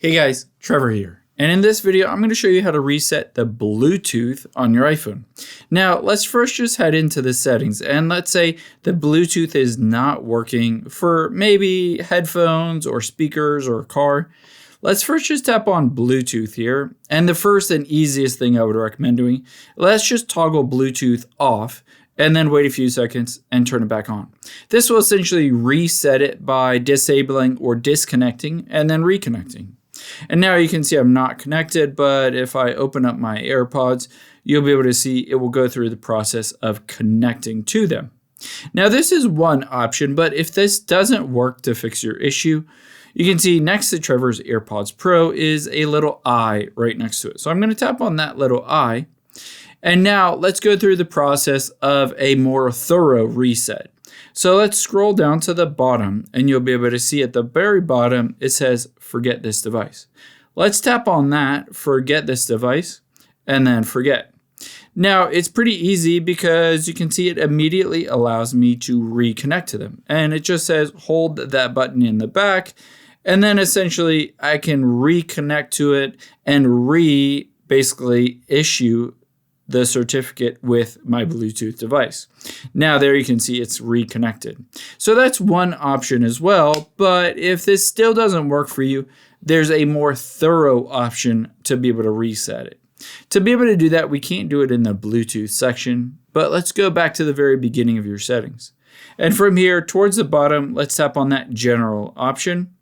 Hey guys, Trevor here. And in this video, I'm going to show you how to reset the Bluetooth on your iPhone. Now, let's first just head into the settings. And let's say the Bluetooth is not working for maybe headphones or speakers or a car. Let's first just tap on Bluetooth here. And the first and easiest thing I would recommend doing, let's just toggle Bluetooth off and then wait a few seconds and turn it back on. This will essentially reset it by disabling or disconnecting and then reconnecting. And now you can see I'm not connected, but if I open up my AirPods, you'll be able to see it will go through the process of connecting to them. Now this is one option, but if this doesn't work to fix your issue, you can see next to Trevor's AirPods Pro is a little eye right next to it. So I'm going to tap on that little eye. And now let's go through the process of a more thorough reset. So let's scroll down to the bottom and you'll be able to see at the very bottom, it says, forget this device. Let's tap on that, forget this device, and then forget. Now it's pretty easy because you can see it immediately allows me to reconnect to them. And it just says, hold that button in the back. And then essentially I can reconnect to it and basically issue the certificate with my Bluetooth device. Now there you can see it's reconnected. So that's one option as well, but if this still doesn't work for you, there's a more thorough option to be able to reset it. To be able to do that, we can't do it in the Bluetooth section, but let's go back to the very beginning of your settings. And from here towards the bottom, let's tap on that general option.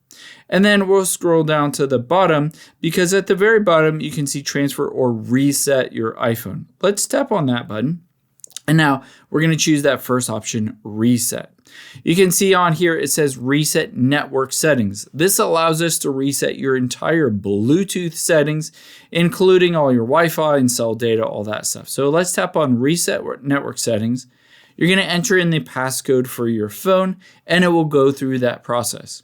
And then we'll scroll down to the bottom because at the very bottom, you can see transfer or reset your iPhone. Let's tap on that button. And now we're going to choose that first option, reset. You can see on here, it says reset network settings. This allows us to reset your entire Bluetooth settings, including all your Wi-Fi and cell data, all that stuff. So let's tap on reset network settings. You're going to enter in the passcode for your phone and it will go through that process.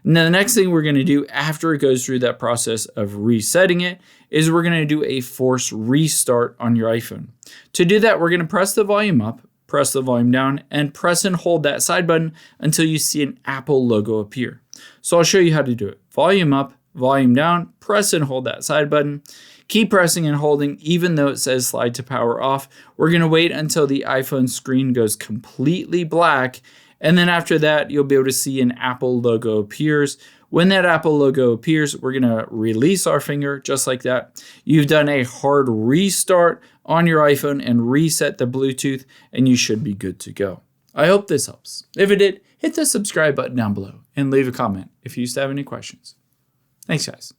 Now, the next thing we're going to do after it goes through that process of resetting it is we're going to do a force restart on your iPhone. To do that, we're going to press the volume up, press the volume down, and press and hold that side button until you see an Apple logo appear. So I'll show you how to do it. Volume up, volume down, press and hold that side button. Keep pressing and holding even though it says slide to power off. We're going to wait until the iPhone screen goes completely black. And then after that, you'll be able to see an Apple logo appears. When that Apple logo appears, we're going to release our finger just like that. You've done a hard restart on your iPhone and reset the Bluetooth, and you should be good to go. I hope this helps. If it did, hit the subscribe button down below and leave a comment if you still have any questions. Thanks, guys.